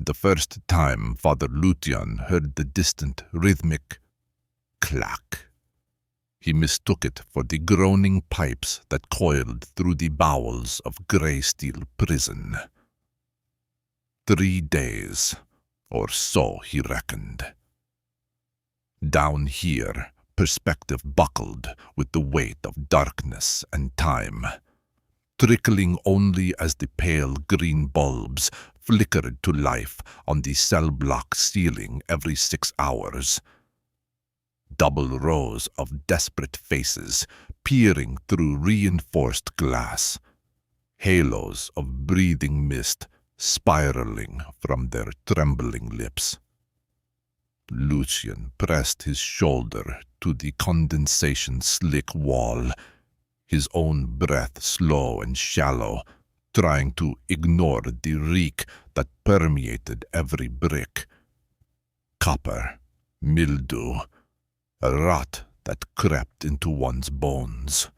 The first time Father Lucian heard the distant rhythmic clack, he mistook it for the groaning pipes that coiled through the bowels of Greysteel Prison. 3 days, or so he reckoned. Down here, perspective buckled with the weight of darkness and time, trickling only as the pale green bulbs flickered to life on the cell block ceiling every 6 hours. Double rows of desperate faces peering through reinforced glass, halos of breathing mist spiraling from their trembling lips. Lucian pressed his shoulder to the condensation-slick wall, his own breath slow and shallow, trying to ignore the reek that permeated every brick. Copper, mildew, a rot that crept into one's bones.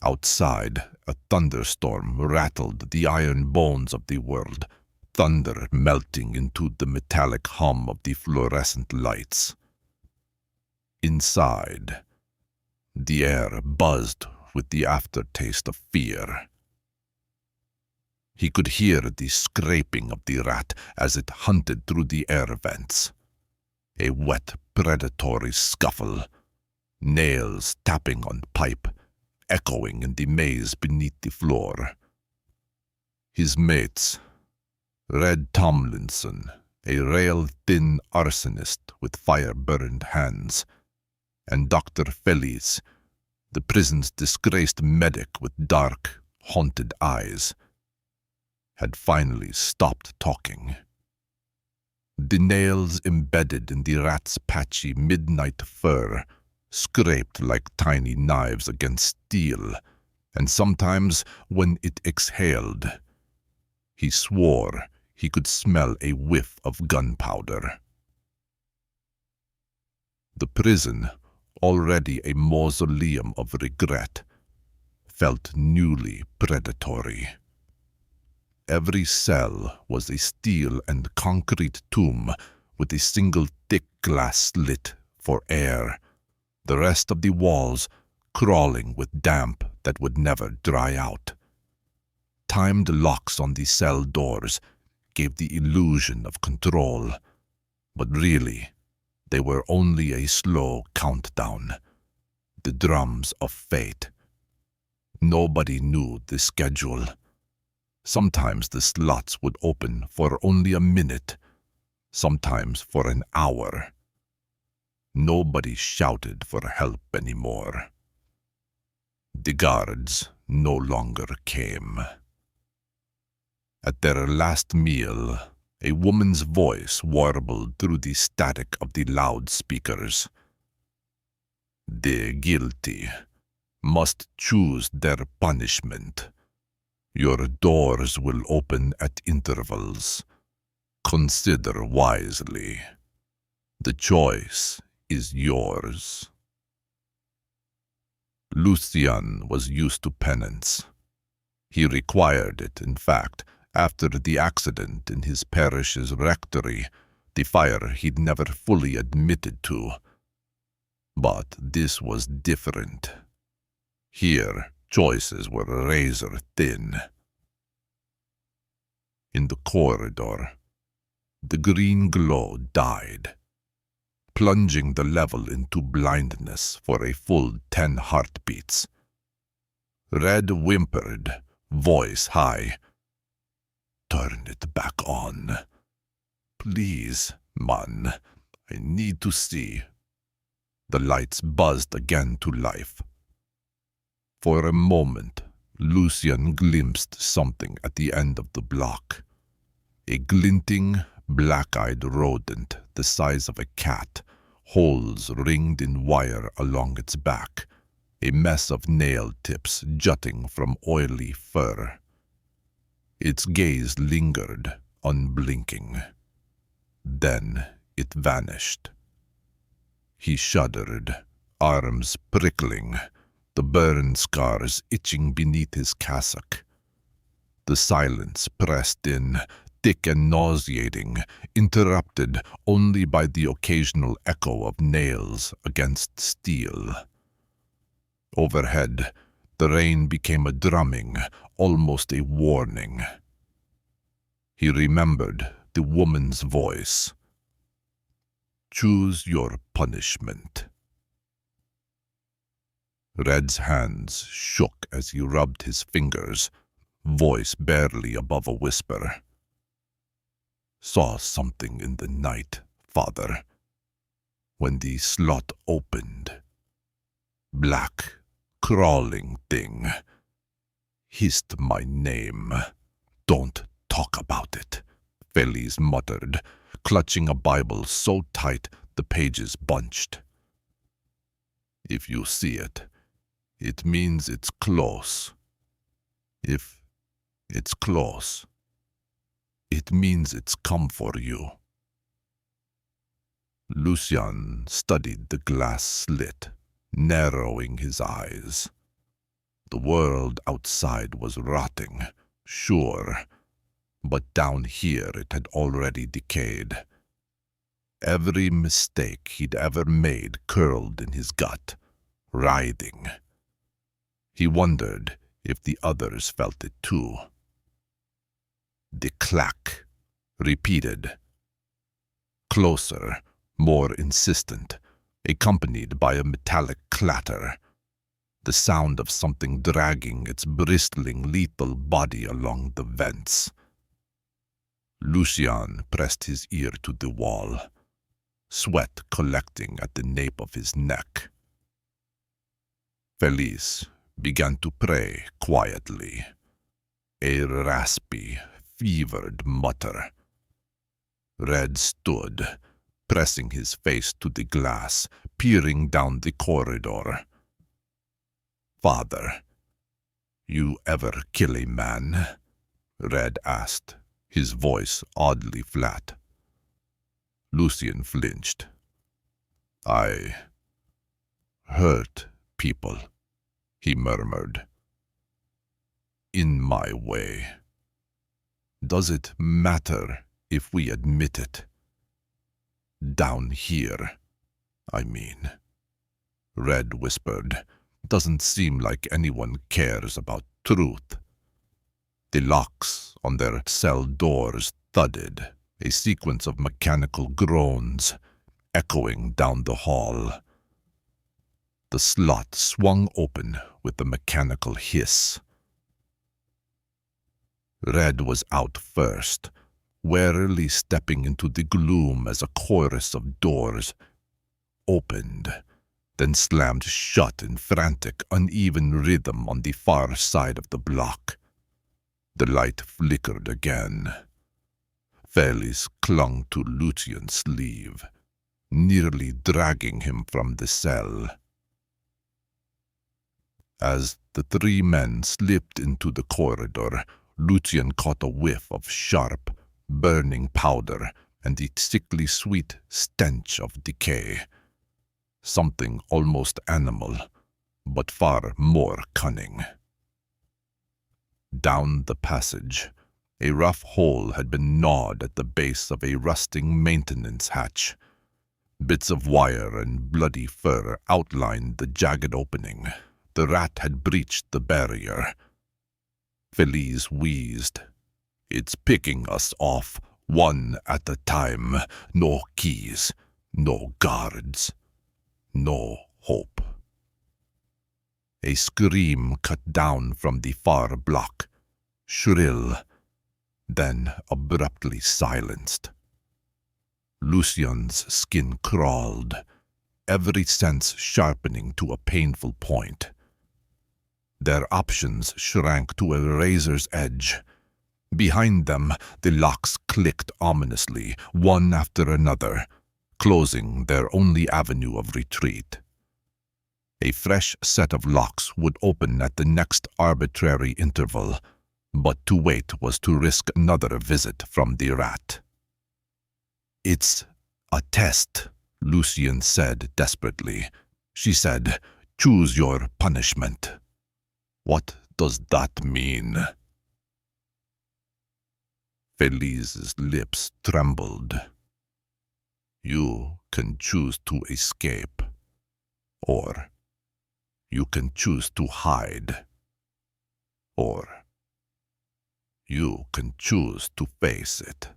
Outside, a thunderstorm rattled the iron bones of the world, thunder melting into the metallic hum of the fluorescent lights. Inside, the air buzzed with the aftertaste of fear. He could hear the scraping of the rat as it hunted through the air vents. A wet, predatory scuffle, nails tapping on pipe, echoing in the maze beneath the floor. His mates, Red Tomlinson, a rail-thin arsonist with fire-burned hands, and Dr. Feliz, the prison's disgraced medic with dark, haunted eyes, had finally stopped talking. The nails embedded in the rat's patchy midnight fur scraped like tiny knives against steel, and sometimes when it exhaled, he swore he could smell a whiff of gunpowder. The prison, already a mausoleum of regret, felt newly predatory. Every cell was a steel and concrete tomb with a single thick glass slit for air, the rest of the walls crawling with damp that would never dry out. Timed locks on the cell doors gave the illusion of control, but really, they were only a slow countdown, the drums of fate. Nobody knew the schedule. Sometimes the slots would open for only a minute, sometimes for an hour. Nobody shouted for help anymore. The guards no longer came. At their last meal, a woman's voice warbled through the static of the loudspeakers. The guilty must choose their punishment. Your doors will open at intervals. Consider wisely. The choice is yours. Lucian was used to penance. He required it, in fact, after the accident in his parish's rectory, the fire he'd never fully admitted to. But this was different. Here, choices were razor thin. In the corridor, the green glow died, plunging the level into blindness for a full 10 heartbeats. Red whimpered, voice high. Turn it back on. Please, man. I need to see. The lights buzzed again to life. For a moment, Lucian glimpsed something at the end of the block. A glinting, black-eyed rodent the size of a cat, holes ringed in wire along its back, a mess of nail tips jutting from oily fur. Its gaze lingered, unblinking. Then it vanished. He shuddered, arms prickling, the burn scars itching beneath his cassock. The silence pressed in, thick and nauseating, interrupted only by the occasional echo of nails against steel. Overhead, the rain became a drumming, almost a warning. He remembered the woman's voice. "Choose your punishment." Red's hands shook as he rubbed his fingers, voice barely above a whisper. "Saw something in the night, Father. When the slot opened. Black, crawling thing. Hissed my name. Don't talk about it," Feliz muttered, clutching a Bible so tight the pages bunched. "If you see it, it means it's close. If it's close, it means it's come for you." Lucian studied the glass slit, narrowing his eyes. The world outside was rotting, sure, but down here it had already decayed. Every mistake he'd ever made curled in his gut, writhing. He wondered if the others felt it too. The clack, repeated. Closer, more insistent, accompanied by a metallic clatter. The sound of something dragging its bristling, lethal body along the vents. Lucian pressed his ear to the wall, sweat collecting at the nape of his neck. Feliz began to pray quietly, a raspy, fevered mutter. Red stood, pressing his face to the glass, peering down the corridor. "Father, you ever kill a man?" Red asked, his voice oddly flat. Lucian flinched. "I hurt people," he murmured. "In my way. Does it matter if we admit it? Down here, I mean." Red whispered. "Doesn't seem like anyone cares about truth." The locks on their cell doors thudded, a sequence of mechanical groans echoing down the hall. The slot swung open with a mechanical hiss. Red was out first, warily stepping into the gloom as a chorus of doors opened, then slammed shut in frantic, uneven rhythm on the far side of the block. The light flickered again. Feliz clung to Lucian's sleeve, nearly dragging him from the cell. As the three men slipped into the corridor, Lucian caught a whiff of sharp, burning powder and the sickly sweet stench of decay. Something almost animal, but far more cunning. Down the passage, a rough hole had been gnawed at the base of a rusting maintenance hatch. Bits of wire and bloody fur outlined the jagged opening. The rat had breached the barrier. Feliz wheezed. "It's picking us off, one at a time. No keys, no guards, no hope." A scream cut down from the far block, shrill, then abruptly silenced. Lucian's skin crawled, every sense sharpening to a painful point. Their options shrank to a razor's edge. Behind them, the locks clicked ominously, one after another, closing their only avenue of retreat. A fresh set of locks would open at the next arbitrary interval, but to wait was to risk another visit from the rat. "It's a test," Lucian said desperately. She said, "Choose your punishment." "What does that mean?" Felice's lips trembled. You can choose to escape, or you can choose to hide, or you can choose to face it.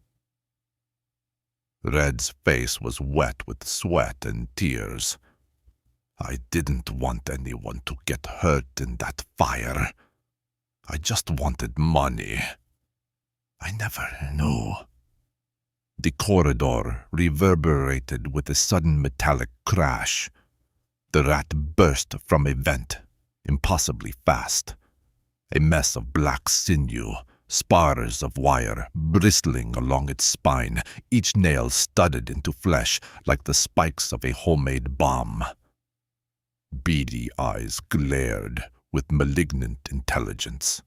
Red's face was wet with sweat and tears. I didn't want anyone to get hurt in that fire. I just wanted money. I never knew. The corridor reverberated with a sudden metallic crash. The rat burst from a vent, impossibly fast. A mess of black sinew, spars of wire bristling along its spine, each nail studded into flesh like the spikes of a homemade bomb. Beady eyes glared with malignant intelligence.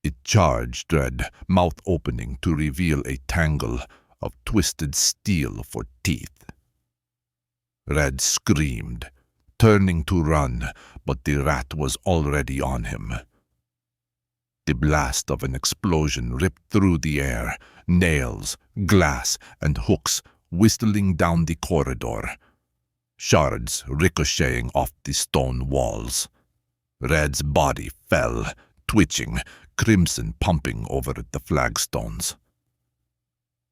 It charged Red, mouth opening to reveal a tangle of twisted steel for teeth. Red screamed, turning to run, but the rat was already on him. The blast of an explosion ripped through the air, nails, glass, and hooks whistling down the corridor, shards ricocheting off the stone walls. Red's body fell, twitching, crimson pumping over the flagstones.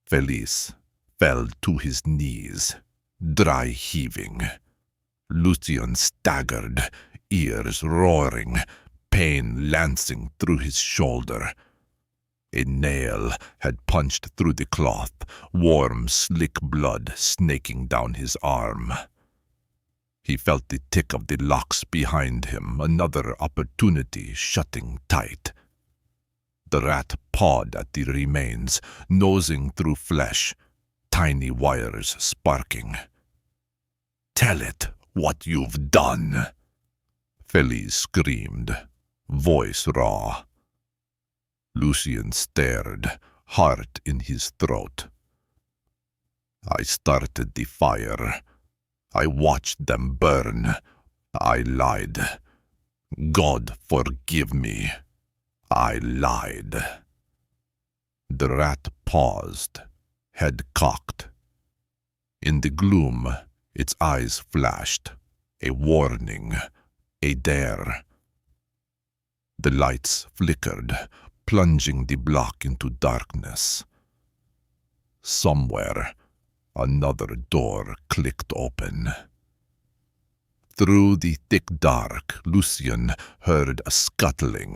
Felice fell to his knees, dry heaving. Lucian staggered, ears roaring, pain lancing through his shoulder. A nail had punched through the cloth, warm, slick blood snaking down his arm. He felt the tick of the locks behind him, another opportunity shutting tight. The rat pawed at the remains, nosing through flesh, tiny wires sparking. "Tell it what you've done," Felice screamed, voice raw. Lucian stared, heart in his throat. "I started the fire. I watched them burn. I lied. God forgive me. I lied." The rat paused, head cocked. In the gloom, its eyes flashed, a warning, a dare. The lights flickered, plunging the block into darkness. Somewhere, another door clicked open. Through the thick dark, Lucian heard a scuttling.